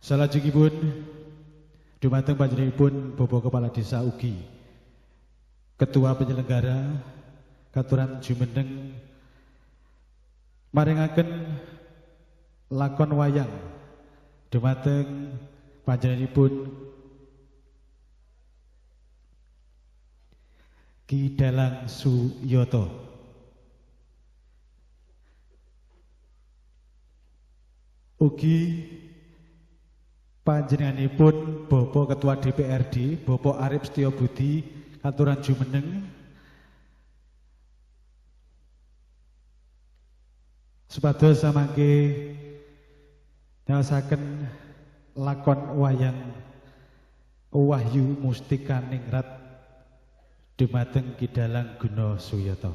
Salajengipun dumateng panjenenganipun Bapak Kepala Desa ugi Ketua Penyelenggara Katuran jumeneng maringaken lakon wayang dumateng panjenenganipun Ki Dalang Suyoto. Ugi panjenenganipun Bapak Ketua DPRD Bapak Arif Setiobudi Katuran Jumeneng supados samangke nyaosaken lakon wayang Wahyu Mustika Ningrat dumateng Ki Dalang Guna Suyoto.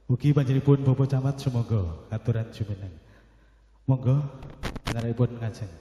Ugi panjenenganipun Bapak Camat sumangga Katuran Jumeneng. Monggo panjenenganipun ngajeng.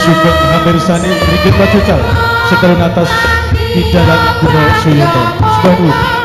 Sugeng hampir sani rikit pacucal setelun atas Ki Dalang Guna Suyoto. Subhanallah.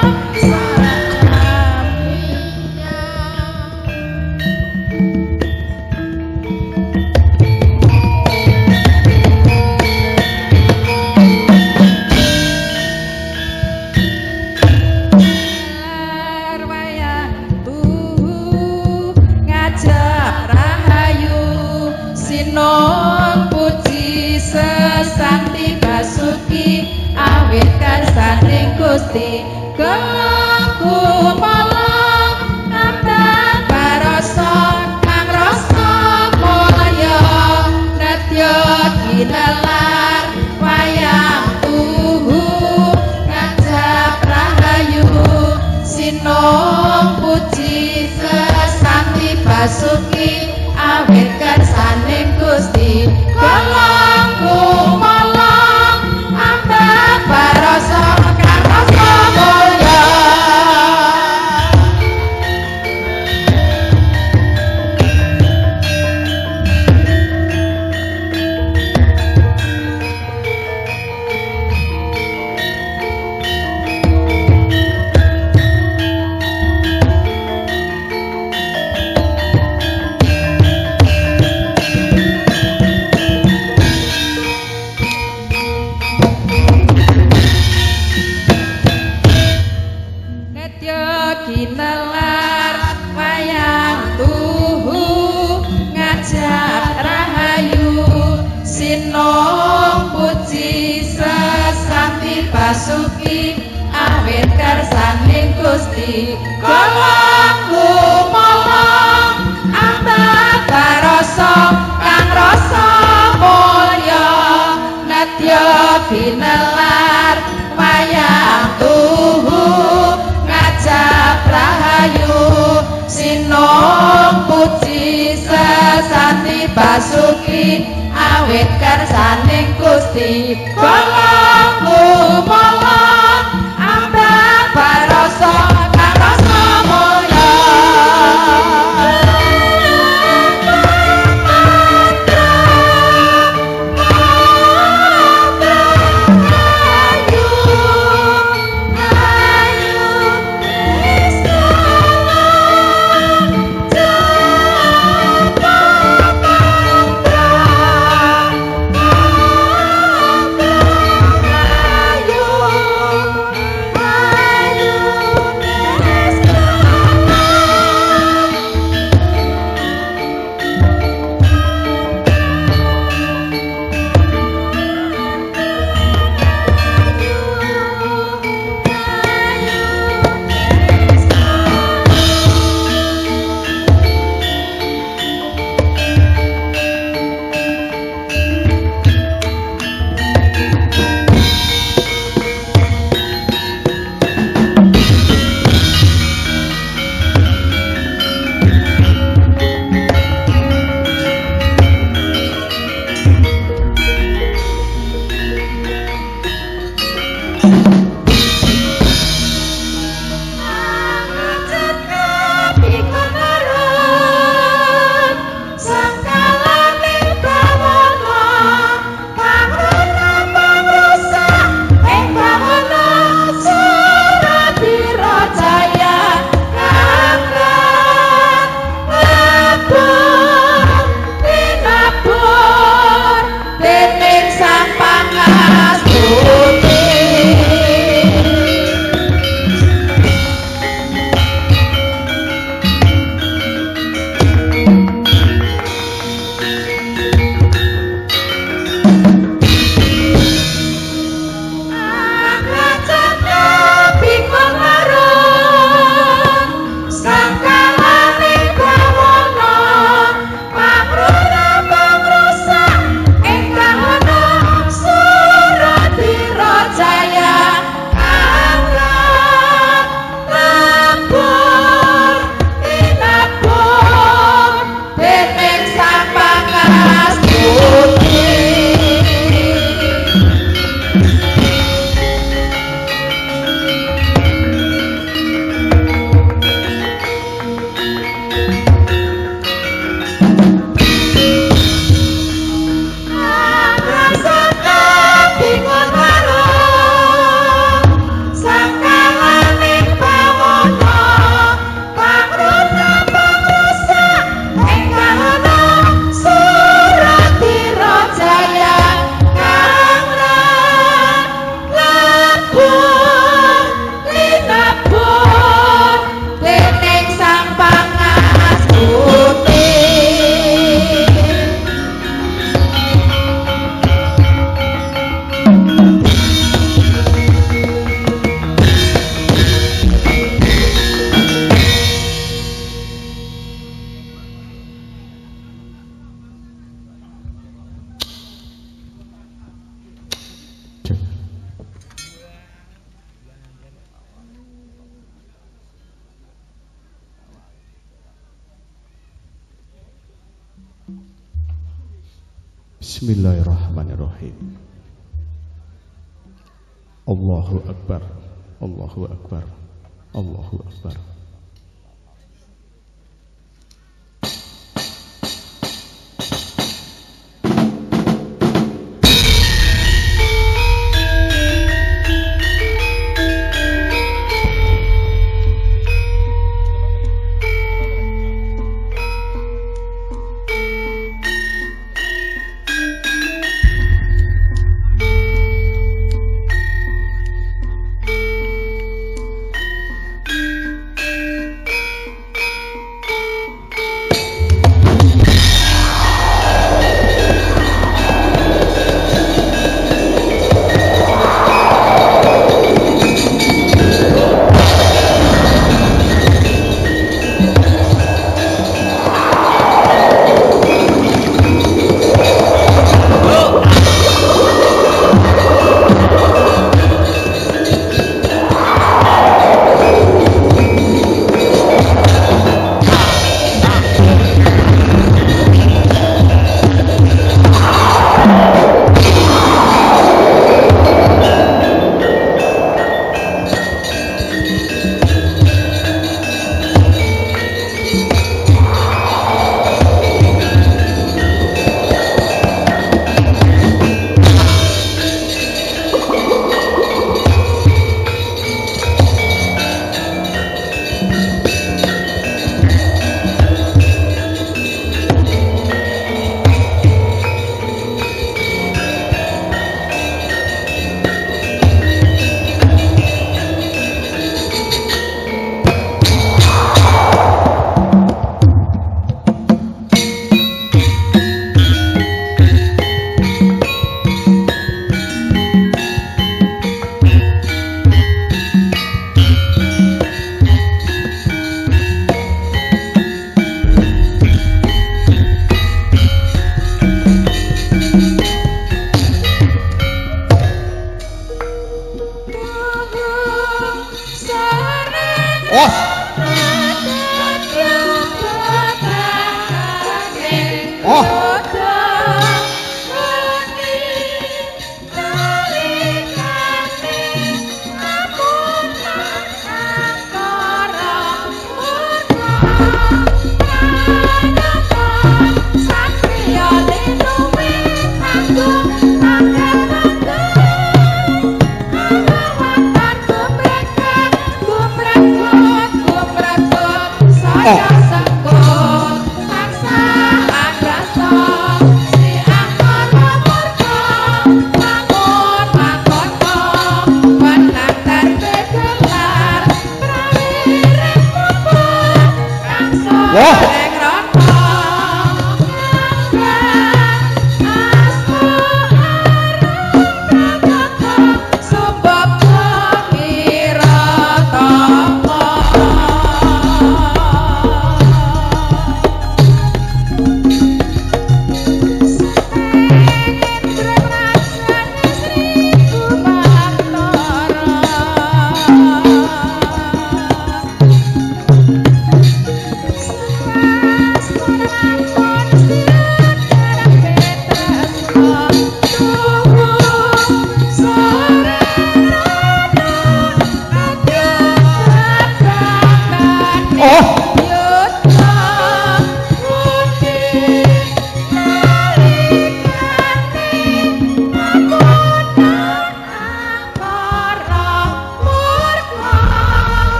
Ayu Bismillahirrahmanirrahim. Allahu Akbar, Allahu Akbar, Allahu Akbar.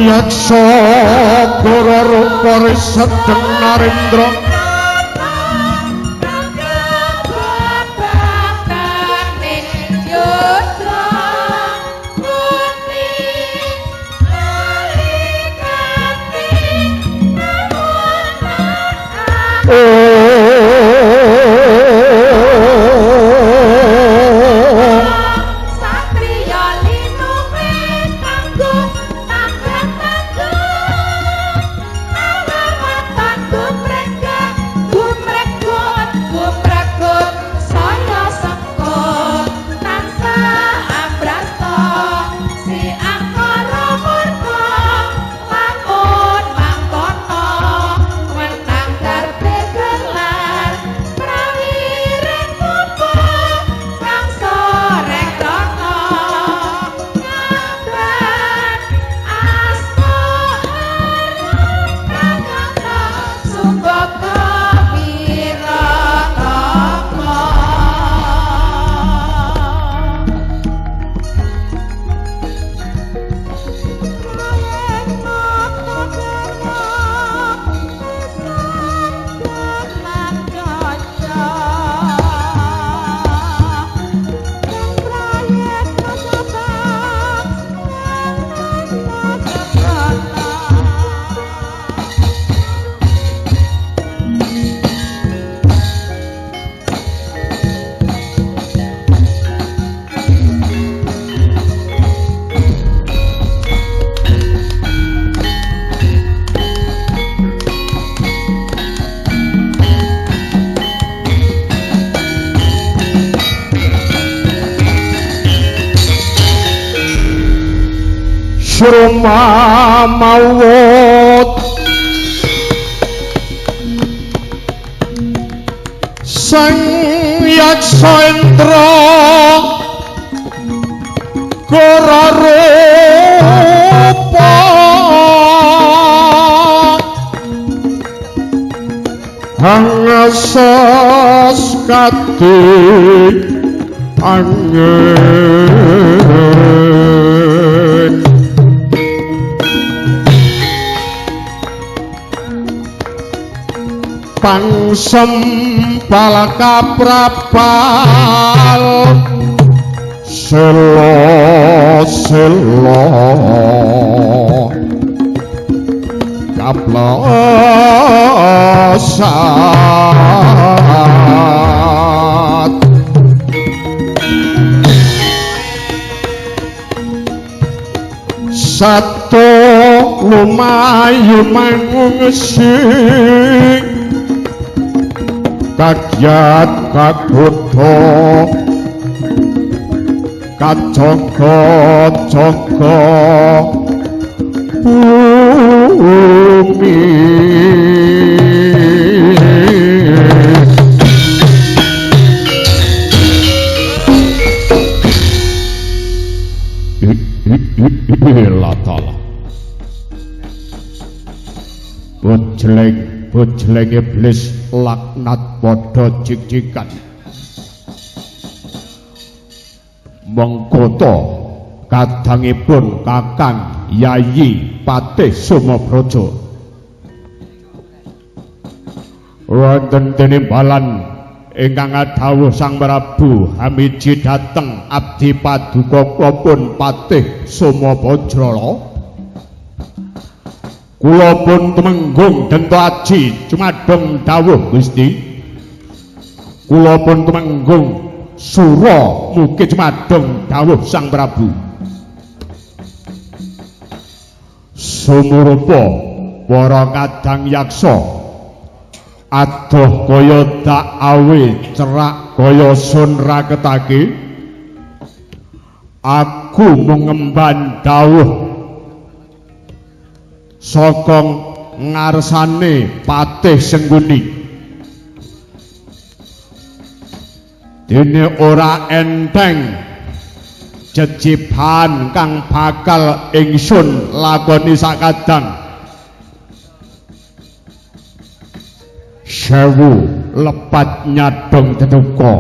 yaksa gora rupa risedeng narendra Surma mawut sang yaksa indra gora rupa hangasas kati angin pangsem palakaprapal selo kaplosat satu lumayu mangungsing kagyat kakuto kacoko-coko bumi latala bojleng iblis laknat padha cik-cikan mengkoto kadangipun Kakang Yayi Patih Sumabraja wonten tinimbalan ingkang dawuh Sang Prabu Hamiji dhateng abdi paduka pun Patih Sumabajrala kula pun tumenggung dento aji cumadong dawuh Gusti kula pun tumenggung sura mugi cumadong dawuh Sang Prabu sumurupa para kadang yaksa adoh kaya dak awe cerak kaya sun raketake aku mengemban dawuh saka ngarsane Patih Sengguni dene ora enteng jejiban kang bakal ingsun lakoni sakadang sewu lepat nyadong tetuka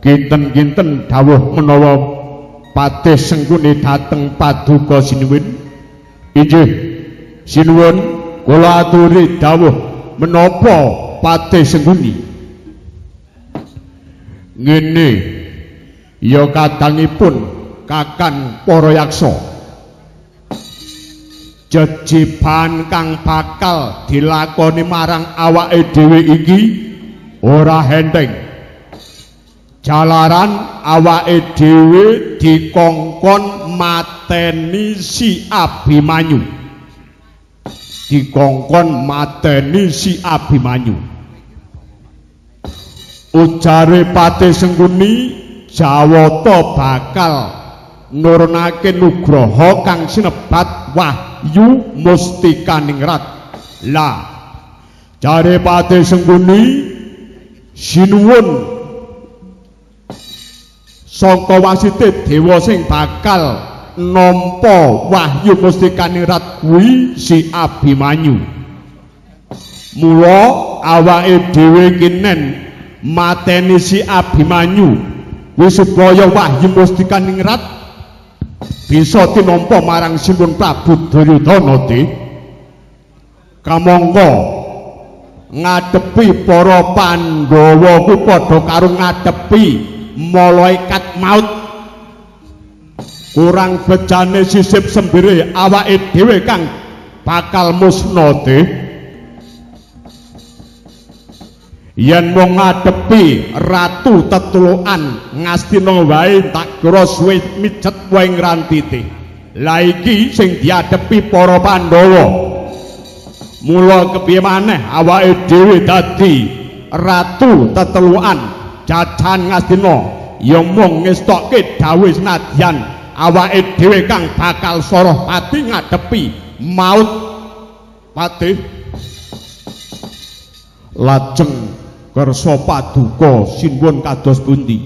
kinten-kinten dawuh menawa Patih Sengguni dhateng paduka sinuwun Inggih sinuwun kula aturi dawuh menapa Patih Sengguni. Ngene ya kadangipun Kakang para yaksa. Jejiban kang bakal dilakoni marang awake dhewe iki ora enteng. Jalaran awake dhewe dikongkon mateni si Abimanyu. Dikongkon mateni si Abimanyu. Ujare Patih Sengguni Jawata bakal nurunake nugraha kang sinebat Wahyu Mustikaningrat. Lah jare Patih Sengguni sinuwun saka wasite dewa sing bakal nampa Wahyu Mustikaningrat kuwi si Abimanyu. Mula awake dhewe kinen mateni si Abimanyu wis supaya Wahyu Mustikaningrat bisa tinampa marang Sinuwun Prabu Duryudana te. Kamangka ngadepi para Pandhawa kuwi padha karo ngadepi malaikat maut. Kurang bejane sisip sembire awake dhewe kang bakal musna te. Yen mung ngadepi ratu tetulukan Ngastina wae tak kira suwe mijet wae ngrantite. Lah iki sing diadepi para Pandhawa. Mula kepiye maneh awake dhewe dadi ratu tetulukan jajan Ngastina ya mung ngestokke dawuh senadyan awake dhewe kang bakal soroh pati ngadepi maut. Patih lajeng kersa paduka sinuwun kados pundi?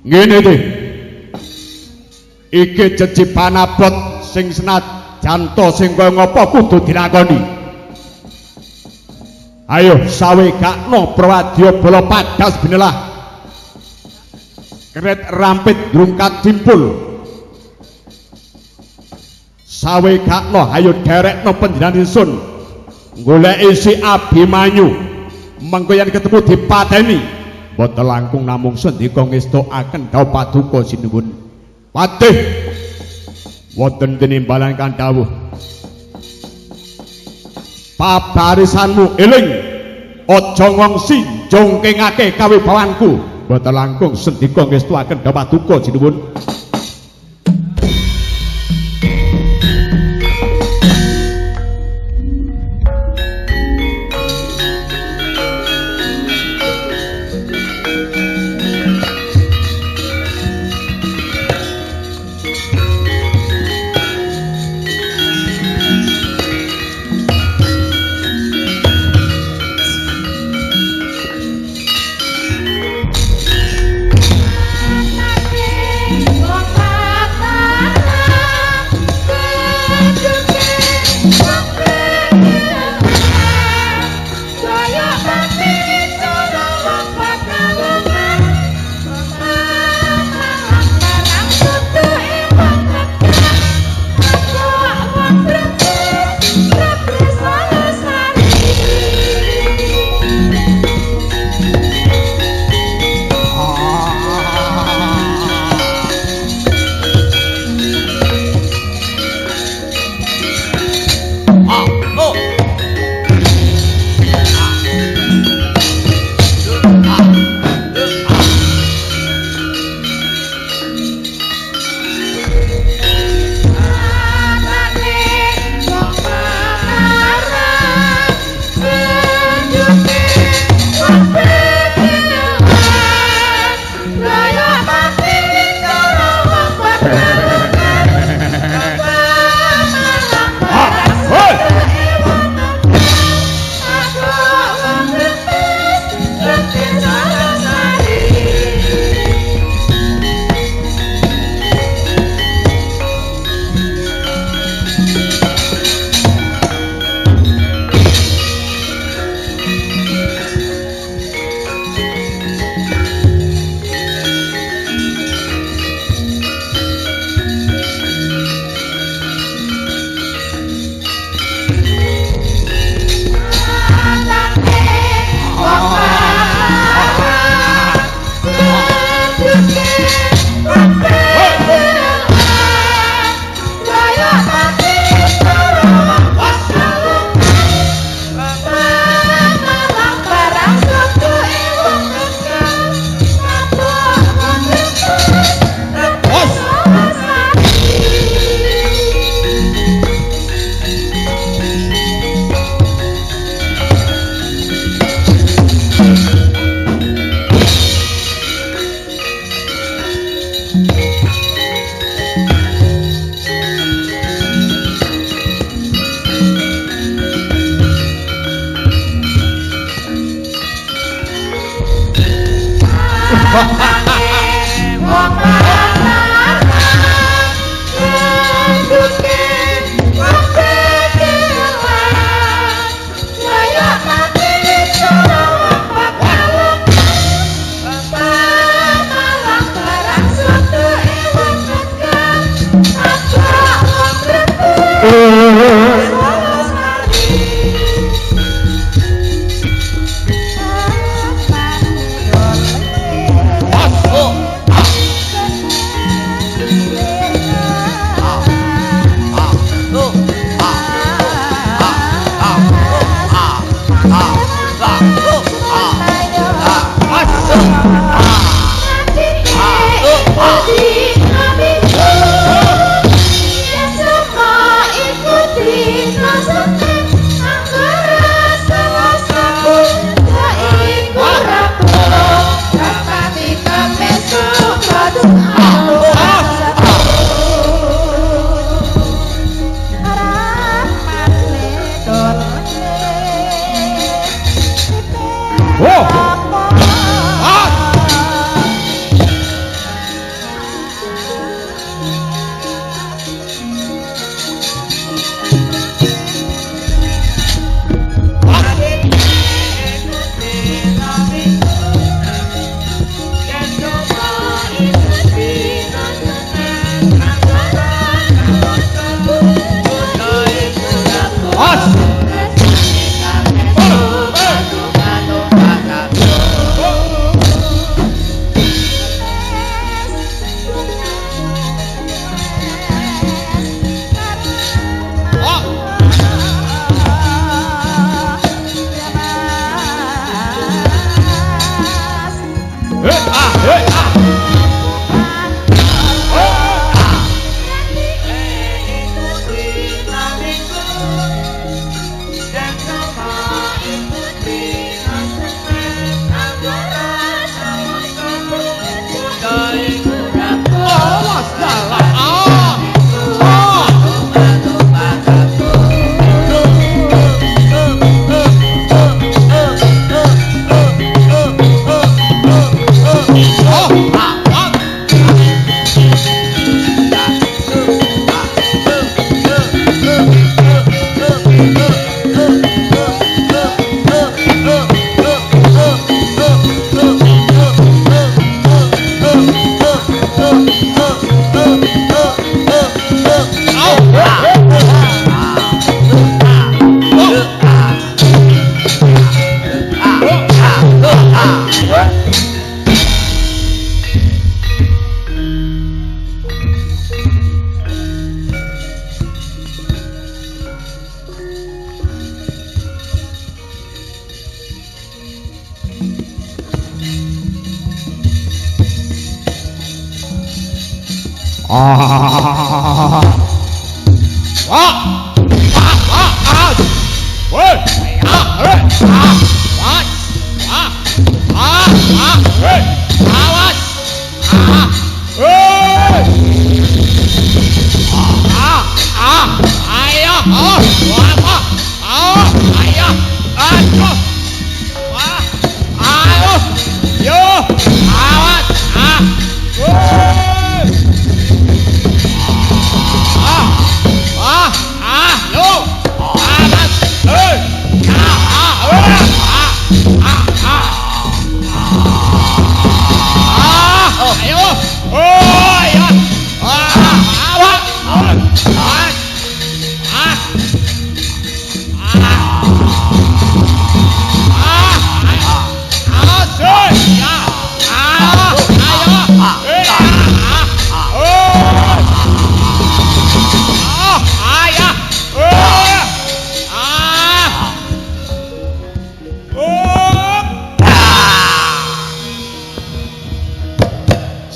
Ngene nggih. Iki jejiban abot sing senajan to sing kaya ngapa kudu dilakoni. Ayo sawegakno prawadya bala padas binelah. Kret rampit grungkat jimpul. Sawegakno ayo derekno panjenengan ingsun goleki si Abimanyu. Mengko yen ketemu dipateni boten langkung namung sendika ngestokaken dawuh paduka sinuwun. Patih wonten tinimbalan kan dawuh pabarisanmu eling aja ngongsi jongkengake kawibawanku. Boten langkung sendika ngestokaken dawuh paduka sinuwun. Bye.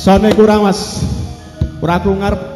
Sone kurang mas, kurang ngarep.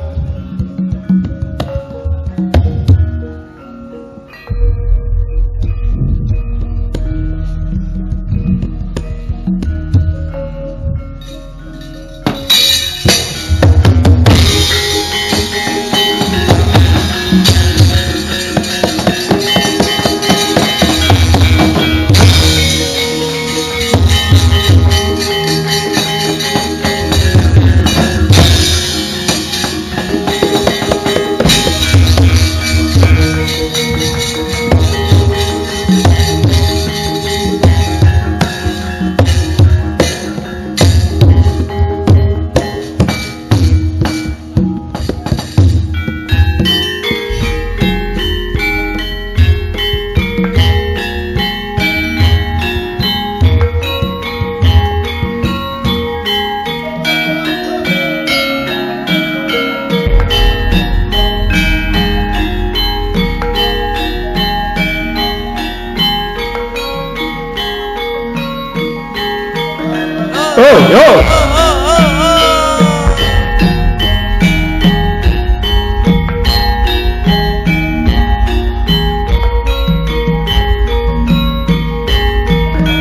Oh, yo.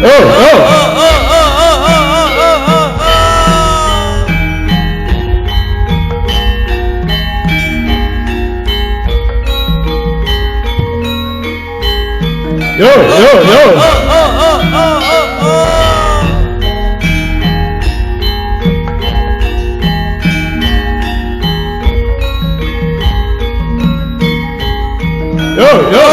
Oh, oh. Yo, yo, yo. Yo, yo.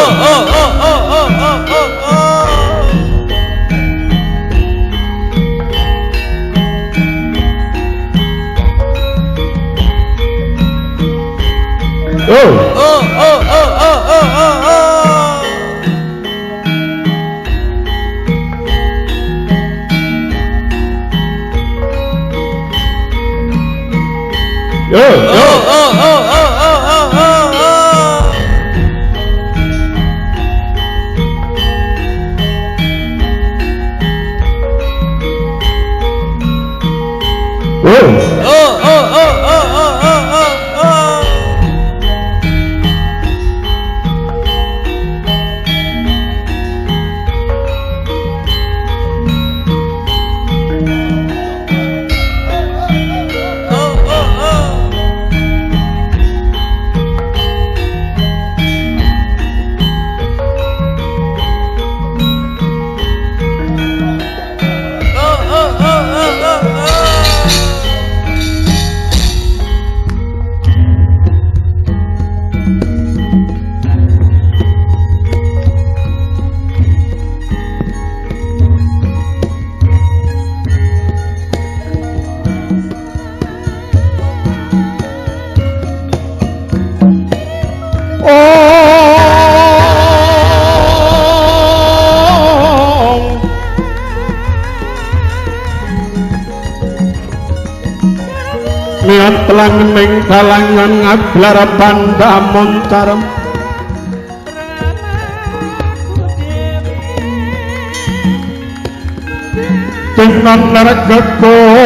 Lihat telang ning kalangan ngablar panda montar dengan neraka konang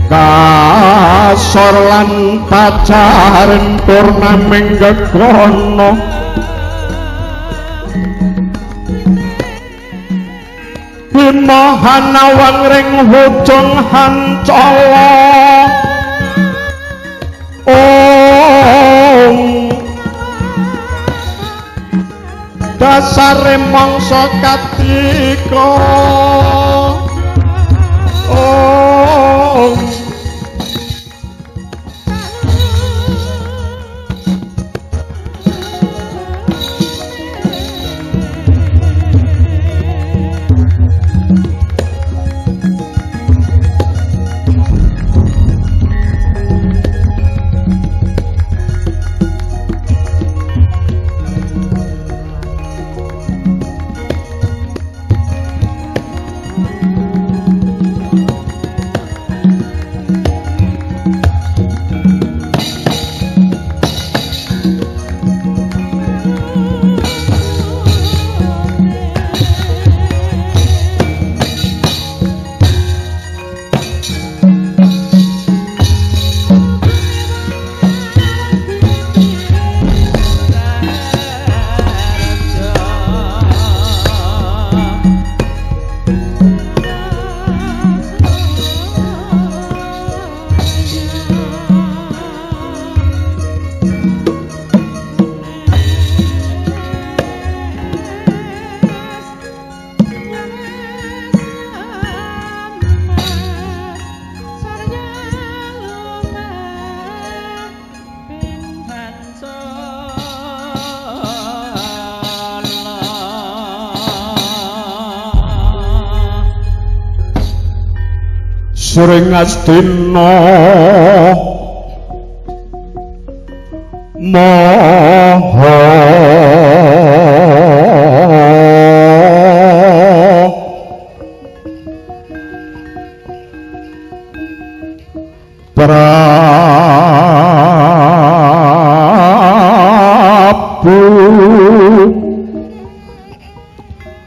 kasor lan pacaren purnaming gegono Bimahana wangring hujung hancala dasare mangsa katika Suring Astina Maha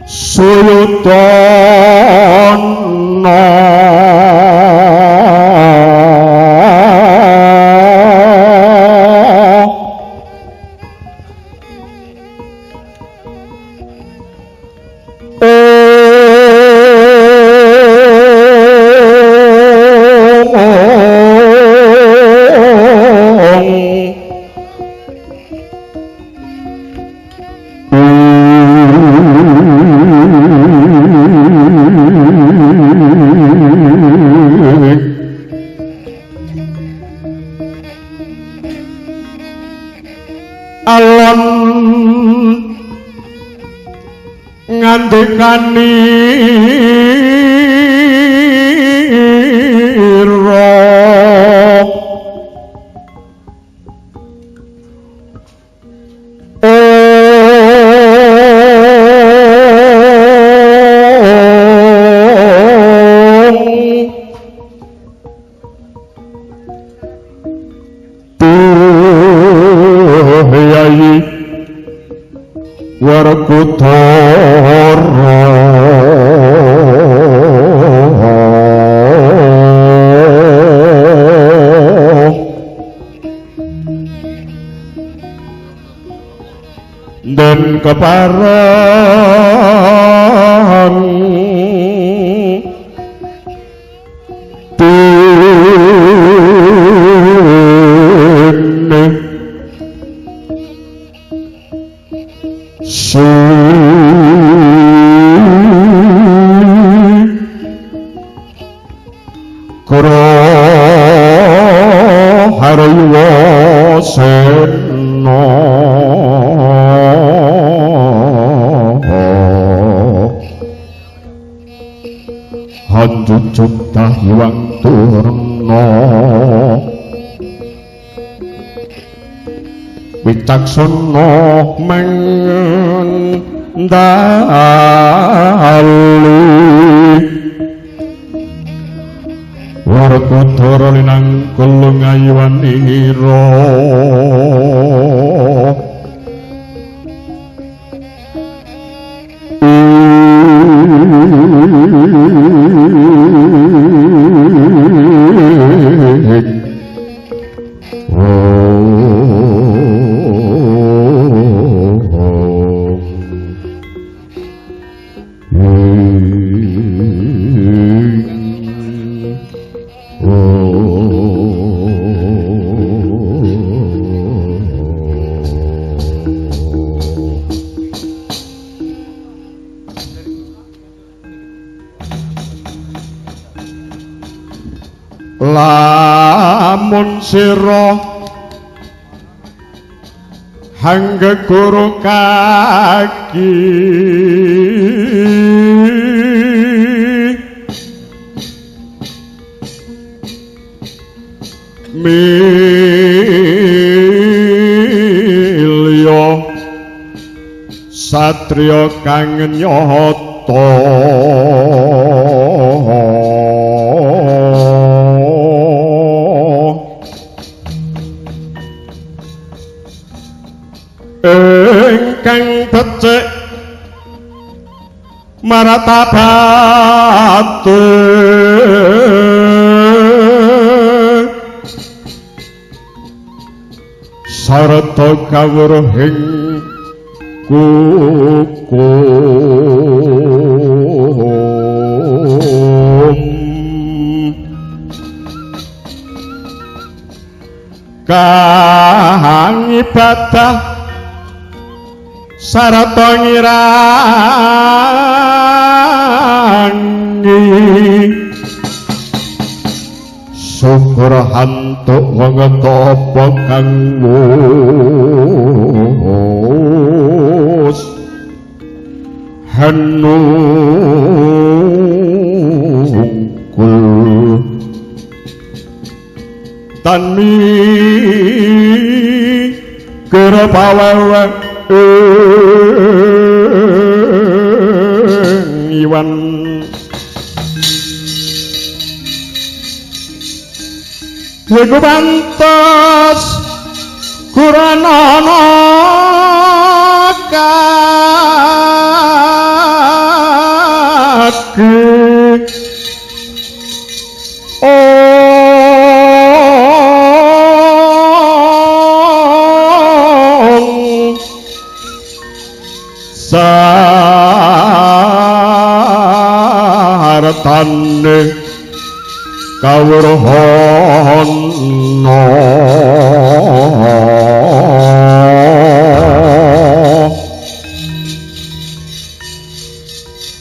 Suyudana alon ngandekani dan keparang tine kro haryo seno hanjujuk tahiwang turna wicaksana mendali Warakudara linang kulung ayuwanira lamun sira hangga guru kaki milya satriya kang nyata ingkang becik maratabate sarta kawruhing kukum kang ibadah sarata ngirangi syukur hantuk wong tapa kang wus hanungkul tanmi kira pawewe iwan iku pantes kuranana saratane kawruhana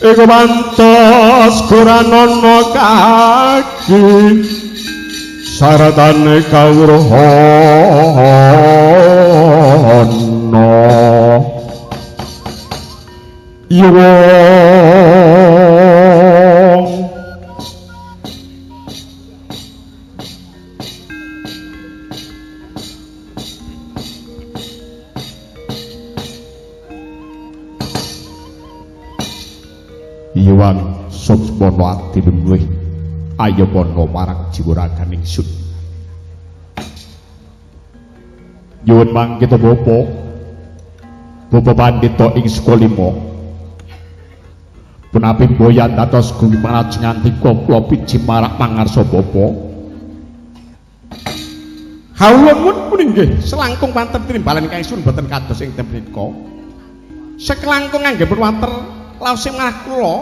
iku mantos kuranana kaki saratane kawruhana yuwa Iwang Suksmono ati luwih ayamana marang jiwa raganing sun. Nyuwun mangkita Bapa Pandhita ing Sukalima. Punapi boyan dados gumi manajengantika kula piji marak mangarsa Bapa. Hawuhipun puninggih selangkung wonten timbalan ingkang sun boten kados ing temrika. Sekelangkung anggenipun wonten laos marang kula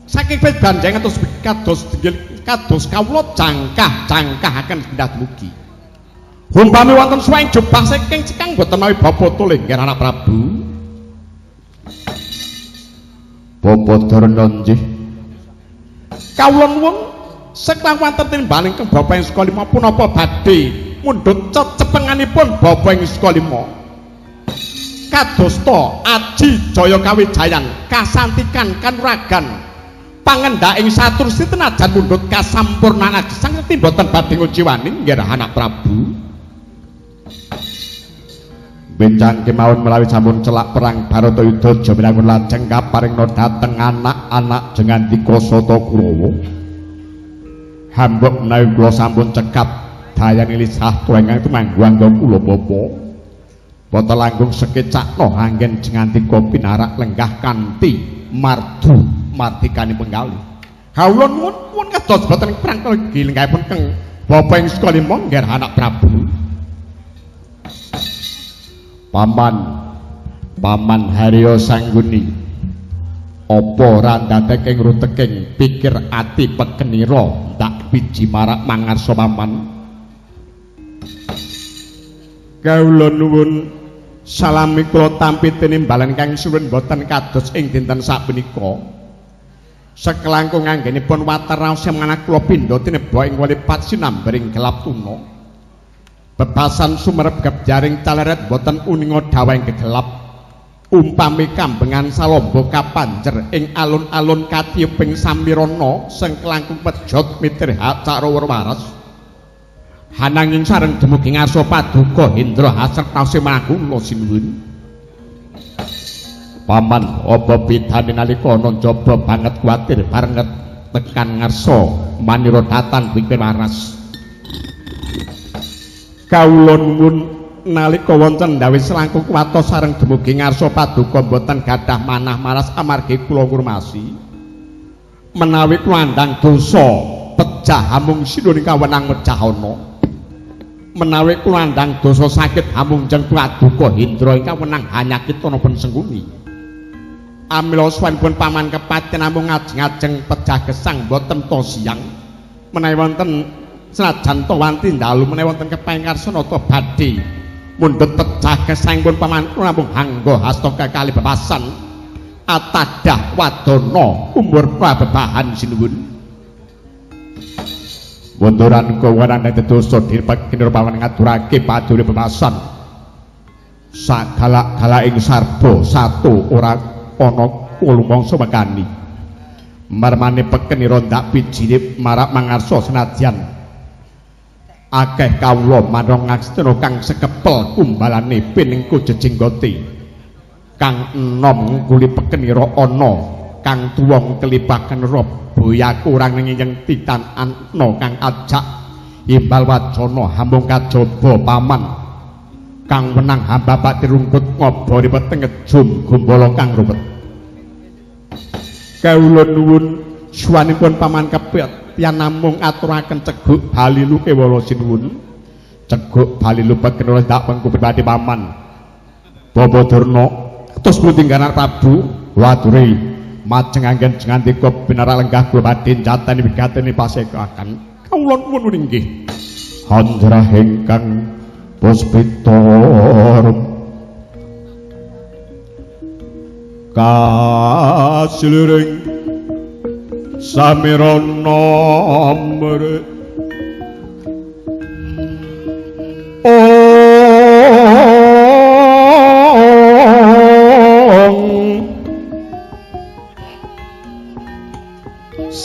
saking banjang atus kados kawula jangkah-jangkahaken pindah dumugi. Umpami wonten suwing jubah saking cekang boten mawi bapa tulih nggih anak Prabu. Bapa Darna nggih. Kawula nuwun seklang wonten timbalan ingkang bapa ing Sukalima punapa badhe mundhut cepenganipun bapa ing Sukalima. Kadosta aji jaya kawijayan kasantikan kanuragan pangendhaing satrusih tenajan mundhut kasampurnan agesang mboten badhe ngujiwani nggih anak Prabu. Bencang kemawon melawi sampun celak perang Baratayuda jaminanipun lajeng kaparingna dhateng anak-anak jengandika Sata Kurawa. Hambuk menawi kula sampun cekap dayan lisah tuwenging tumangguangga kula Bapa. Boten langkung sekecakno anggen jengandika pinarak lenggah kanthi mardu mardikanipun kalih. Kawula nuwun kados boten perang kalih lenggahipun keng Bapa ing Sukalima nggih anak Prabu. Paman Harya Sangguni apa ora ndadeking ruteking pikir ati pekenira ndak biji marak mangarsa paman. Kawula nuwun salami kula tampi tinimbalan kang suwun boten kados ing dinten sapunika. Sekelangkung anggenipun water raos manah kula pindha tineba ing walipat sinambring gelap tuna. Bebasan sumerep jaring caleret boten uninga daweng kegelap. Umpami kambengan salombo kapanjer ing alun-alun katiyeping samirana sing kelangkung pejot mitrihat cara waras. Hananging sareng dumugi ngarsa paduka Hendra hasret tausih mangkula sinuwun. Paman apa bidane nalika ana njaba banget kuwatir bareng tekan ngarsa manira datan pikir waras. Kawula nuwun nalika wonten ndawis selangkung watos sareng dumugi ngarsa paduka boten gadah manah maras amargi kula ngurmasi menawi kuandang dosa pejah hamung sinuwun kawenang mejahana menawi kuandang dosa sakit hamung jeng paduka Hendra ingkang wenang hanyakita napa sengguni amila suwanipun paman kepaten namung ngajeng-ajeng pejah gesang boten to siang menawi wonten senajan to wanti dalu menawi wonten kepangarsana to badhe mundhut pecah gesangipun paman kula namung hangga hasta kekalih bebasan atadah wadana umur prabebahan sinuwun munduran kawenang dosa dirpekir paman ngaturake padule bebasan sagalak-galaking sarba satu ora ana kulumangsa mekani marmane pekenira ndak bijine marak mangarsa senajan akeh kawula marang ngastana kang sekepel kumbalane piningku jejenggote kang enom kuli pekenira ana kang tuwong kelibaken rob boya kurang ning titan ana kang ajak imbal wacana hambung kajaba paman kang menang hamba pati rungkut ngobori petenget jum gumbala kang ruwet kawula nuwun suwanipun paman kepet yan namung aturaken ceguk balilu kewala sinuwun ceguk balilu pekenira ndak pengku pribadi paman Bapa Darna terus pundi Prabu wadure majengangen ngandika binara lenggah kula badhe jateni wigateni pasekaken kawula nuwun inggih handra ingkang puspita kasiliring samirana mre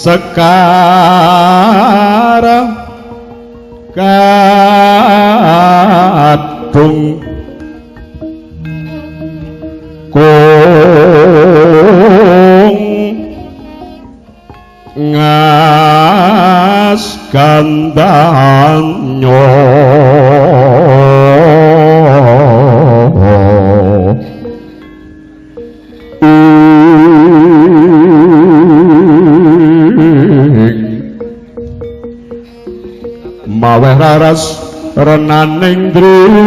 sekarang kadung kong ngas gandanyo maweh raras renaning driya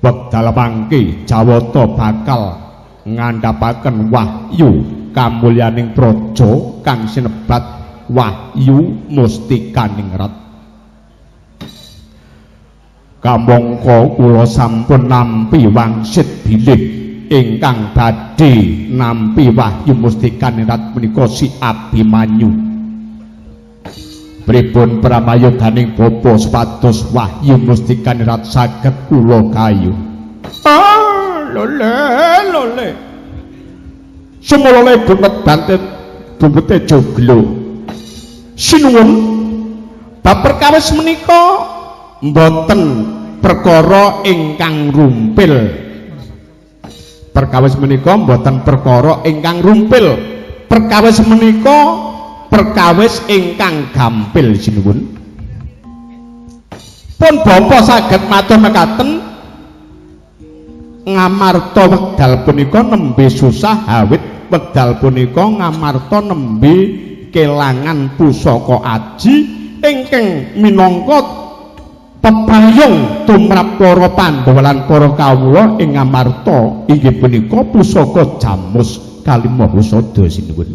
wekdal mangke Jawata bakal ngandhapaken wahyu kamulyaning praja kang sinebat Wahyu Mustikaning Rat. Kamangka kula sampun nampi wangsit bilih ingkang badhe nampi Wahyu Mustikaning Rat menika si Abimanyu. Pripun pramayuganing bapa supados Wahyu Mustikaning Rat saged kula kayu. Lole. Semolone bumet bantet bumbete joglo. Sinuwun bab perkawis menika mboten perkara ingkang rumpil. Perkawis menika mboten perkara ingkang rumpil. Perkawis menika perkawis ingkang gampil sinuwun. Pun bapa saged matur mekaten ngamarta wekdal punika nembe susah awit wekdal punika ngamarta nembe kelangan pusaka aji ingkang minangka pepayung tumrap para Pandhawa lan para kawula ing ngamarta inggih punika pusaka Jamus Kalimahusada sinuwun.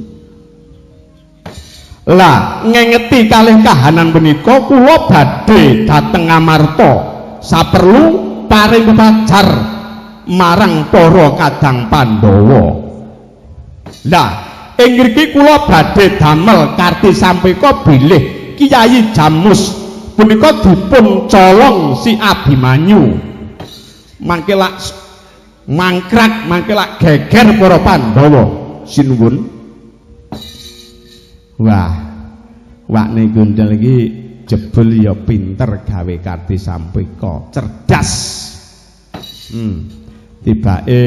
Lah ngengeti kalih kahanan punika kula badhe dhateng ngamarta saperlu paring pajar marang para kadang Pandhawa. Lah ing mriki kula badhe damel karti sampeka bilih Kyai Jamus punika dipun colong si Abimanyu. Mangke lak mangkrak, mangke lak geger para Pandhawa sinuwun. Wah, wakne Gundel iki jebul ya pinter gawe karti sampeka, cerdas. Tibake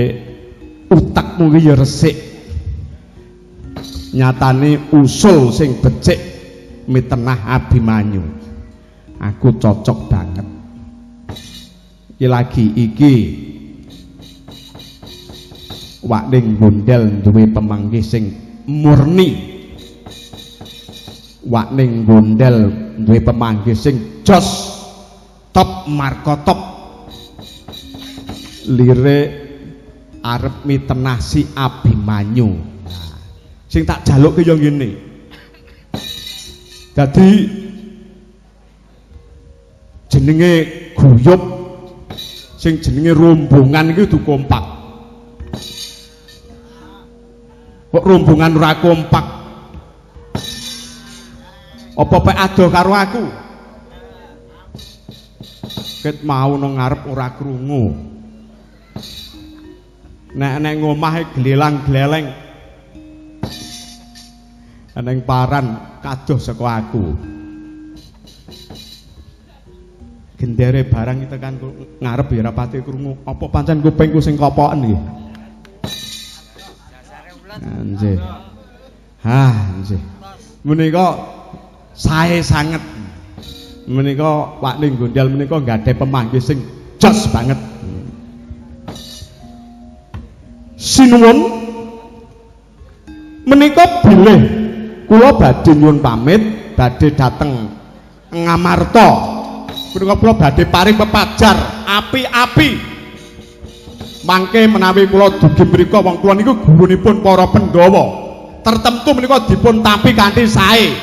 utakmu iki ya resik. Nyatane usul sing becik mitenah Abimanyu. Aku cocok banget. Iki wakne Gundel duwe pemanggih sing murni. Wakne Gundel duwe pemanggih sing jos top markotop. Lirik arep mitenah si Abimanyu. Sing tak jalukke ya ngene. Dadi jenenge guyub sing jenenge rombongan iki kudu kompak. Kok rombongan ora kompak? Apa pek ado karo aku? Ket mau nang ngarep ora krungu. nek ngomahe glelang-gleleng ning paran kadoh saka aku. Gendere barang tekan ngarep ya ora pati krungu. Apa pancen kupingku sing kopoken iki? Nggih. Nggih. Menika sae sanget. Menika Wakning Gondal menika nggadahi pemanggih sing jos banget. Sinuwun menika bilih kula badhe nyuwun pamit badhe dateng Ngamarta. Menika kula badhe paring pepajar api-api. Mangke menawi kula dugi mriku wong kula niku gurunipun para Pandhawa. Tertentu menika dipun tampi kanthi sae.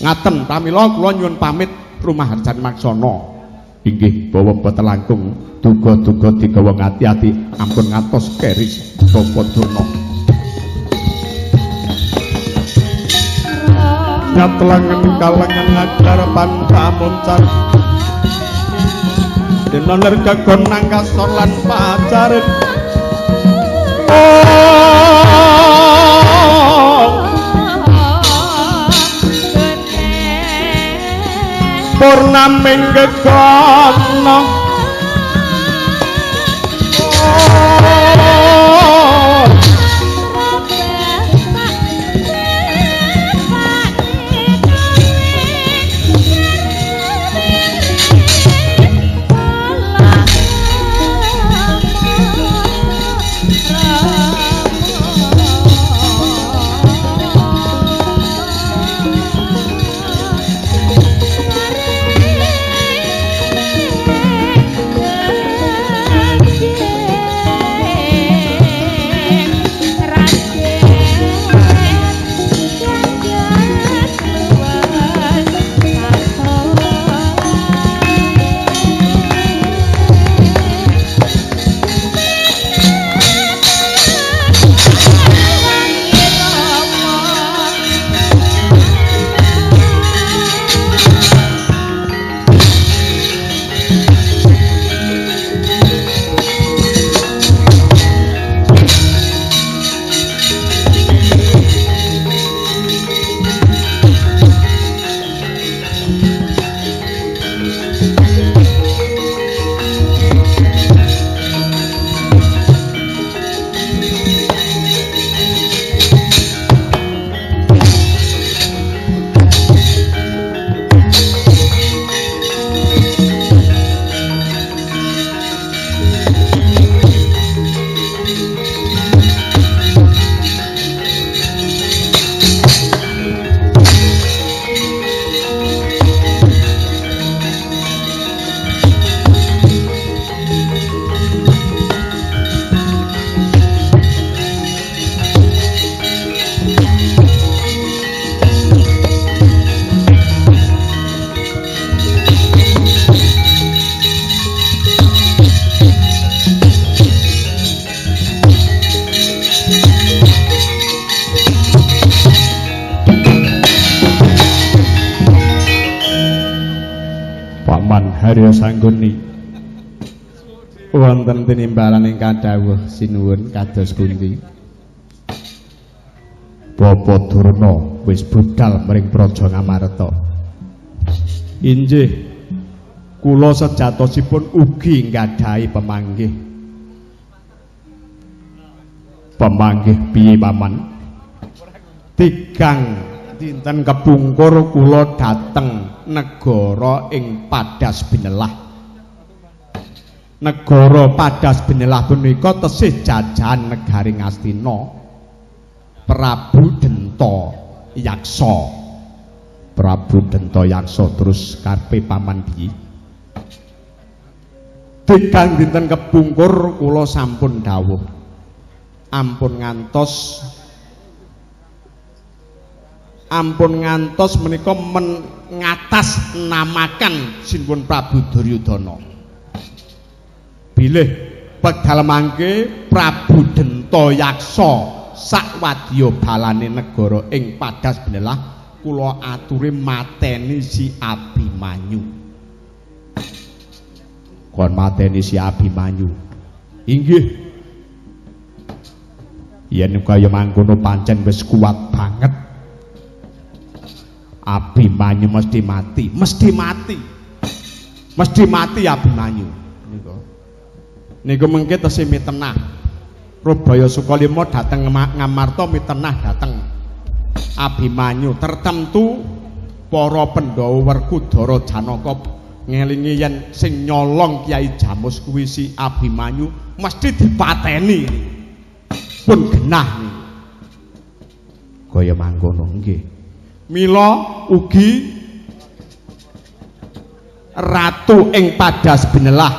Ngaten pramila kula nyuwun pamit rumaharjan maksana. Inggih bawa mboten langkung duga-duga digawa ngati-ati ampun ngantos keris Bapak Durna. Nyatlangen kalangan ngagarapan pamuncar dina nergagon nangkasa lan pacarin purnaming gegono Harya Sangguni wonten tinimbalan ingkang dawuh sinuwun kados pundi Bapak Durna wis budal mring Praja Ngamarta. Inggih kula sejatosipun ugi nggadahi pemanggih. Pemanggih piye paman? Tigang dinten kepungkur kula dhateng negara ing Padas Binelah. Negara Padas Binelah punika tesih jajahan negari Ngastina. Prabu Denta Yaksa. Prabu Denta Yaksa terus karepe paman piye? Tigang dinten kepungkur kula sampun dawuh. Ampun ngantos menika ngatas namakan sinuwun Prabu Duryudana. Bilih wekdal mangke Prabu Denta Yaksa sakwadya balane negara ing Padas Binelah kula aturi mateni si Abimanyu. Kon mateni si Abimanyu. Inggih Yen kaya mangkono pancen wis kuat banget. Abimanyu mesti mati, mesti mati. Mesti mati Abimanyu. Niku mengke tesih mitenah. Rubaya Sukalima dateng Ngamarta mitenah dateng Abimanyu. Tertentu para Pandhawa Werkudara Janaka ngelingi yen sing nyolong Kyai Jamus kuwi si Abimanyu mesti dipateni. Pun genah niku. Kaya mangkono nggih. Mila ugi ratu ing Padas Benelah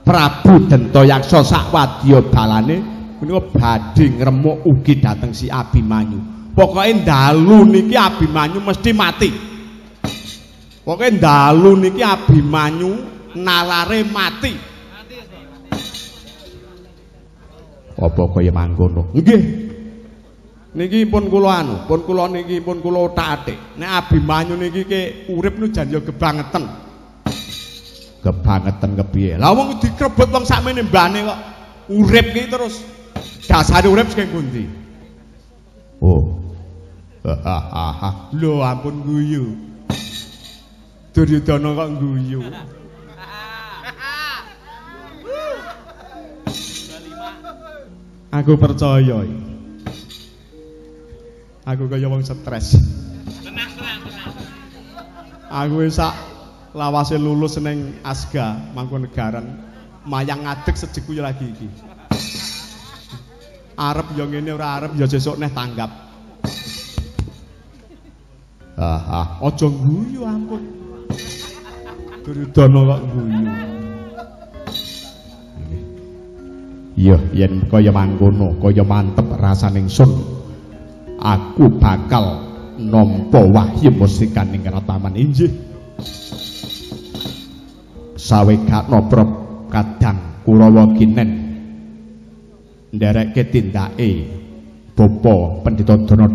Prabu Dentayaksa sakwadya balane menika badhe ngremuk ugi dhateng si Abimanyu. Pokoke dalu niki Abimanyu mesti mati. Pokoke dalu niki Abimanyu nalare mati. Apa kaya mangkono? Nggih. Niki pun kula niki pun kula otak-atik. Nek Abimanyu niki ke urip nu jan ya gebangeten. Kebangetan kepiye? Lah wong dikrebut wong sakmene mbane kok urip ki terus dasare urip sing pundi? Oh. Lho ampun guyu. Duryudana kok guyu. Aku percaya. Aku kaya wong stres. Aku wis sak lawase lulus ning Asga Mangkunegaran mayang ngadeg sejeku ya lagi iki. Arep ya ngene ora arep ya sesuk neh tanggap. Aja guyu ampun. Duryudana kok guyu. Iya, yen kaya mangkono, kaya mantep rasane ingsun. Aku bakal nampa wahyu musikaning Rataman injih. Sawegakna prep kadang Kurawa Kinen nderekke tindake Bapa Pendhita Dana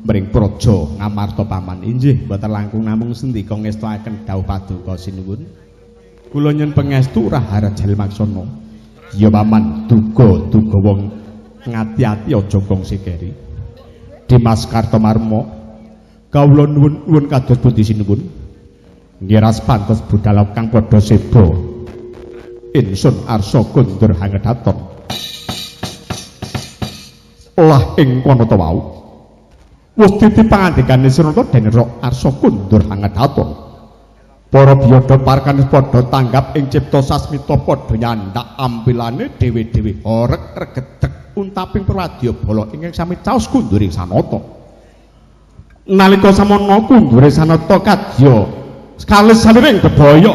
mring praja Ngamarta paman injih mboten langkung namung sendika ngestoaken dawuh paduka sinuwun. Kula nyuwun pangestu Raharja Jalmaksana. Ya paman duga wong ngati-ati aja gongsi keri. Dimas Kartomarma kawula nuwun kados pundi sinuwun. Ngiras pantes budal kang padha seba. Insun arsa kundur hangedhaton. Lah ing kono ta wau. Wis ditipangandikane Sirata Denira arsa kundur hangedhaton. Para biyada parkanis padha tanggap ing cipta sasmita padha nyandak ampilane dhewe-dhewe horeg regedeg untaping perwadya bala ingkang sami caos kunduring sanata. Nalika samana kundure sanata kadya sekales saliring bebaya.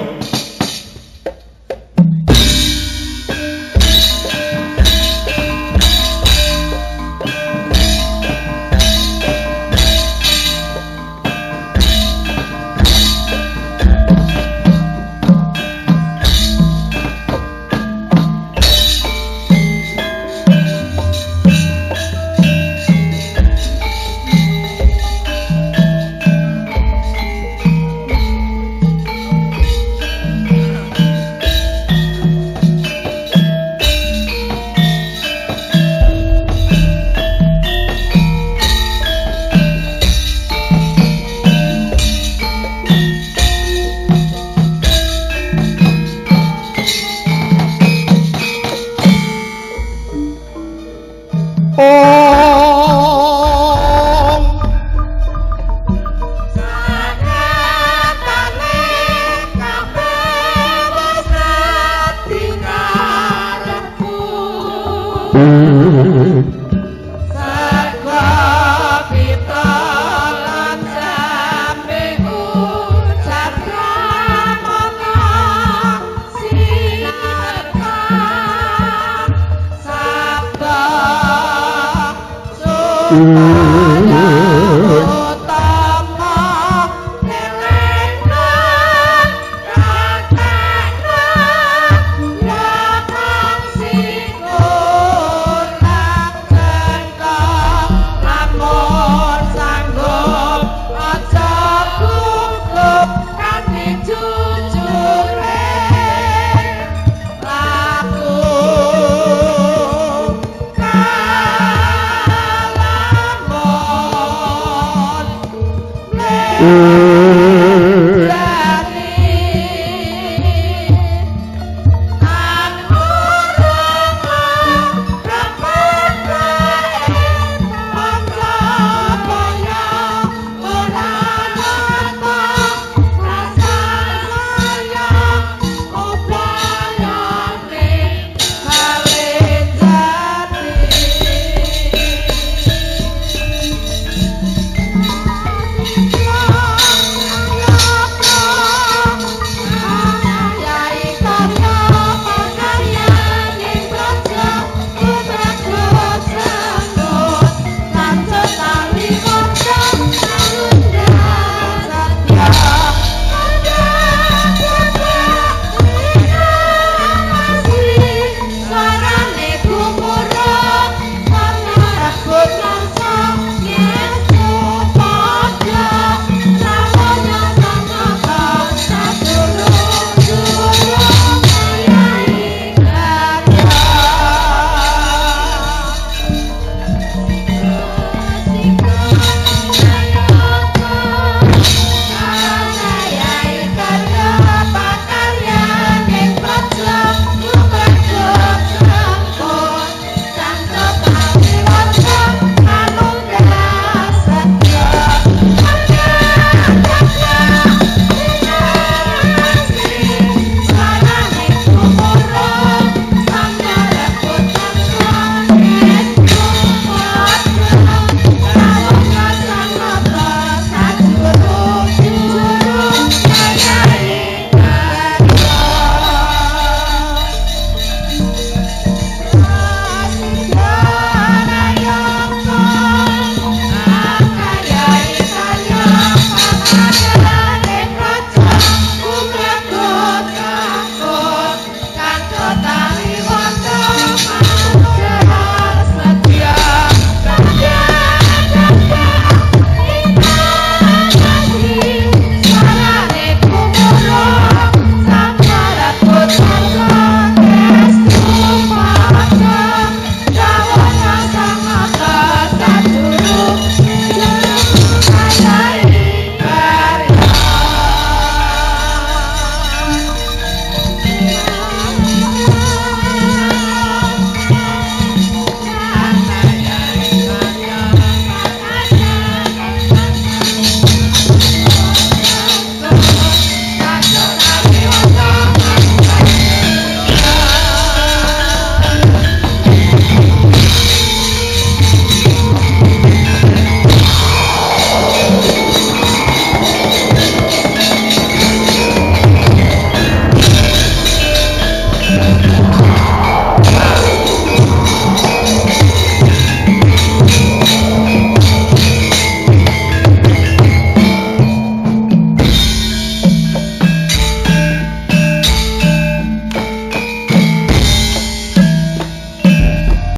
Oh